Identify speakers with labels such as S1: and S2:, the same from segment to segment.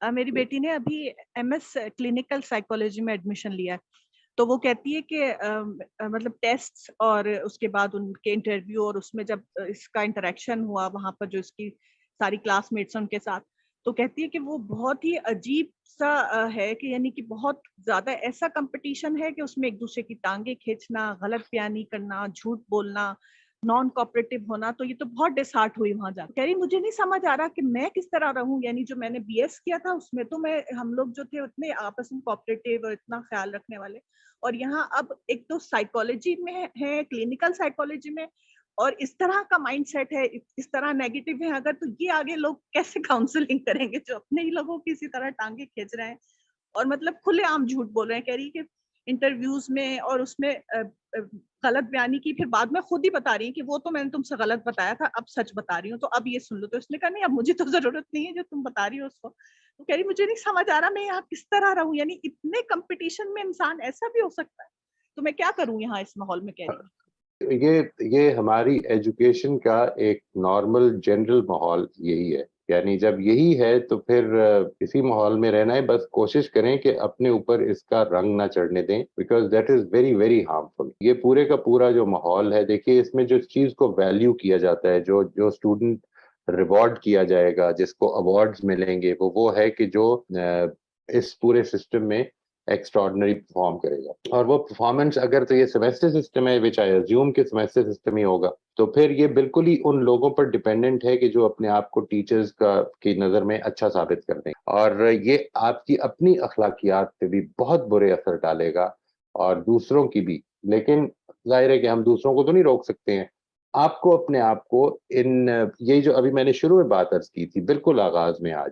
S1: میری بیٹی نے ابھی MS کلینکل سائیکولوجی میں ایڈمیشن لیا ہے. تو وہ کہتی ہے کہ مطلب ٹیسٹ اور اس کے بعد ان کے انٹرویو اور اس میں جب اس کا انٹریکشن ہوا وہاں پر جو اس کی ساری کلاس میٹس ان کے ساتھ، تو کہتی ہے کہ وہ بہت ہی عجیب سا ہے کہ یعنی کہ بہت زیادہ ایسا کمپٹیشن ہے کہ اس میں ایک دوسرے کی ٹانگیں کھینچنا، غلط بیانی کرنا، جھوٹ بولنا، نان کوپریٹو ہونا. تو یہ تو بہت ڈس ہارٹ ہوئی وہاں جا کے. کہہ رہی مجھے نہیں سمجھ آ رہا کہ میں کس طرح رہوں. یعنی جو میں نے BS کیا تھا اس میں تو ہم لوگ جو تھے اتنے آپس میں کوپریٹو اور اتنا خیال رکھنے والے، اور یہاں اب ایک تو سائیکالوجی میں ہے، کلینکل سائیکالوجی میں، اور اس طرح کا مائنڈ سیٹ ہے، اس طرح نیگیٹو ہے. اگر تو یہ آگے لوگ کیسے کاؤنسلنگ کریں گے جو اپنے ہی لوگوں کی اسی طرح ٹانگیں کھینچ رہے ہیں اور مطلب کھلے عام جھوٹ بول رہے ہیں. کہہ رہی کہ انٹرویوز میں اور اس میں غلط بیانی کی، پھر بعد میں خود ہی بتا رہی ہیں کہ وہ تو میں نے تم سے غلط بتایا تھا، اب سچ بتا رہی ہوں تو اب یہ سن لو. تو اس نے کہا نہیں اب مجھے تو ضرورت نہیں ہے جو تم بتا رہی ہو اس کو. تو کہہ رہی مجھے نہیں سمجھ آ رہا میں یہاں کس طرح رہوں. یعنی اتنے کمپٹیشن میں انسان ایسا بھی ہو سکتا ہے. تو میں کیا کروں یہاں اس ماحول میں. کہہ رہی
S2: یہ ہماری ایجوکیشن کا ایک نارمل جنرل ماحول یہی ہے. یعنی جب یہی ہے تو پھر اسی ماحول میں رہنا ہے. بس کوشش کریں کہ اپنے اوپر اس کا رنگ نہ چڑھنے دیں، because that is very very harmful. یہ پورے کا پورا جو ماحول ہے، دیکھیے اس میں جو چیز کو ویلیو کیا جاتا ہے، جو اسٹوڈنٹ ریوارڈ کیا جائے گا، جس کو ایوارڈز ملیں گے، وہ ہے کہ جو اس پورے سسٹم میں ایکسٹراڈنری پرفارم کرے گا. اور وہ پرفارمنس اگر تو یہ سیمیسٹر سسٹم ہے، وچ آئی ایزیوم کہ سیمیسٹر سسٹم ہی ہوگا، تو پھر یہ بالکل ہی ان لوگوں پر ڈیپینڈنٹ ہے کہ جو اپنے آپ کو ٹیچرز کی نظر میں اچھا ثابت کر دیں. اور یہ آپ کی اپنی اخلاقیات پہ بھی بہت برے اثر ڈالے گا اور دوسروں کی بھی. لیکن ظاہر ہے کہ ہم دوسروں کو تو نہیں روک سکتے ہیں. آپ کو اپنے آپ کو یہ جو ابھی میں نے شروع میں بات عرض کی تھی بالکل آغاز میں آج،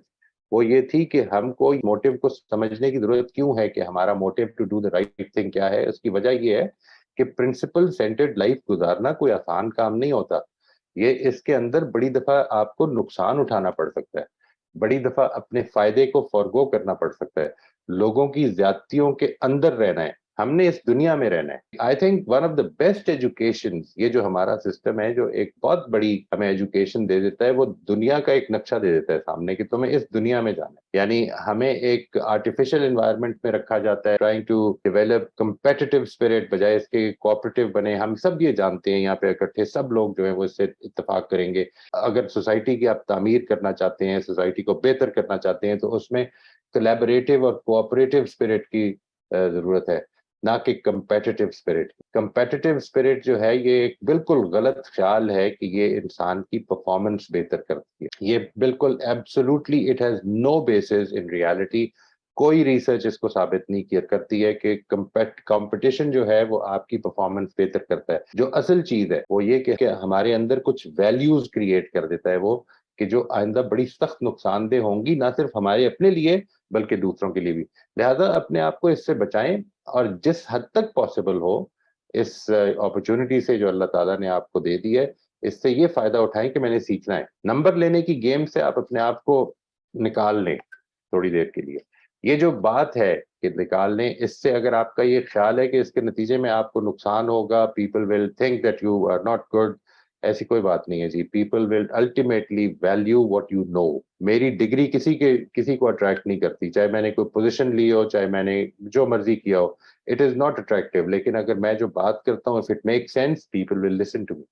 S2: وہ یہ تھی کہ ہم کو موٹیو کو سمجھنے کی ضرورت کیوں ہے، کہ ہمارا motive to do the right thing کیا ہے. اس کی وجہ یہ ہے کہ پرنسپل سینٹرڈ لائف گزارنا کوئی آسان کام نہیں ہوتا. یہ اس کے اندر بڑی دفعہ آپ کو نقصان اٹھانا پڑ سکتا ہے، بڑی دفعہ اپنے فائدے کو فورگو کرنا پڑ سکتا ہے، لوگوں کی زیادتیوں کے اندر رہنا ہے. ہم نے اس دنیا میں رہنا ہے. I think one of the best education, یہ جو ہمارا سسٹم ہے جو ایک بہت بڑی ہمیں ایجوکیشن دے دیتا ہے، وہ دنیا کا ایک نقشہ دے دیتا ہے سامنے کہ تمہیں اس دنیا میں جانا ہے. یعنی ہمیں ایک آرٹیفیشل انوائرمنٹ میں رکھا جاتا ہے، trying to develop competitive spirit بجائے اس کے کوآپریٹو بنے. ہم سب یہ جانتے ہیں یہاں پہ اکٹھے سب لوگ جو ہیں وہ اس سے اتفاق کریں گے. اگر سوسائٹی کی آپ تعمیر کرنا چاہتے ہیں، سوسائٹی کو بہتر کرنا چاہتے ہیں، تو اس میں کولیبریٹو اور کوآپریٹو اسپرٹ کی ضرورت ہے، نہ کہ کمپیٹیٹو اسپرٹ. کمپیٹیٹو اسپرٹ جو ہے یہ ایک بالکل غلط خیال ہے کہ یہ انسان کی پرفارمنس بہتر کرتی ہے. یہ بالکل absolutely it has no basis in reality. کوئی ریسرچ اس کو ثابت نہیں کرتی ہے کہ کمپٹیشن جو ہے وہ آپ کی پرفارمنس بہتر کرتا ہے. جو اصل چیز ہے وہ یہ کہ ہمارے اندر کچھ ویلیوز کریٹ کر دیتا ہے وہ، کہ جو آئندہ بڑی سخت نقصان دہ ہوں گی، نہ صرف ہمارے اپنے لیے بلکہ دوسروں کے لیے بھی. لہذا اپنے آپ کو اس سے بچائیں، اور جس حد تک پاسبل ہو اس اپرچونٹی سے جو اللہ تعالیٰ نے آپ کو دے دی ہے، اس سے یہ فائدہ اٹھائیں کہ میں نے سیکھنا ہے. نمبر لینے کی گیم سے آپ اپنے آپ کو نکال لیں تھوڑی دیر کے لیے. یہ جو بات ہے کہ نکال لیں، اس سے اگر آپ کا یہ خیال ہے کہ اس کے نتیجے میں آپ کو نقصان ہوگا، people will think that you are not good, ایسی کوئی بات نہیں ہے جی. People will ultimately value what you know. میری ڈگری کسی کو اٹریکٹ نہیں کرتی، چاہے میں نے کوئی پوزیشن لی ہو، چاہے میں نے جو مرضی کیا ہو. It is not attractive. لیکن اگر میں جو بات کرتا ہوں، if it makes sense, people will listen to me.